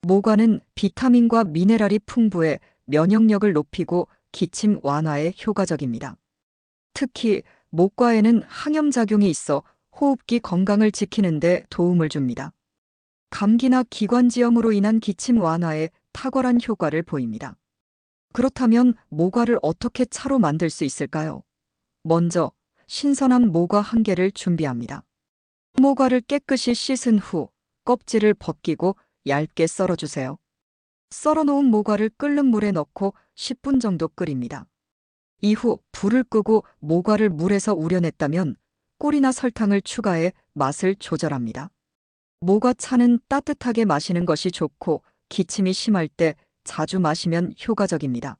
모과는 비타민과 미네랄이 풍부해 면역력을 높이고 기침 완화에 효과적입니다. 특히 모과에는 항염작용이 있어 호흡기 건강을 지키는 데 도움을 줍니다. 감기나 기관지염으로 인한 기침 완화에 탁월한 효과를 보입니다. 그렇다면 모과를 어떻게 차로 만들 수 있을까요? 먼저 신선한 모과 1개를 준비합니다. 모과를 깨끗이 씻은 후 껍질을 벗기고 얇게 썰어주세요. 썰어놓은 모과를 끓는 물에 넣고 10분 정도 끓입니다. 이후 불을 끄고 모과를 물에서 우려냈다면 꿀이나 설탕을 추가해 맛을 조절합니다. 모과차는 따뜻하게 마시는 것이 좋고 기침이 심할 때 자주 마시면 효과적입니다.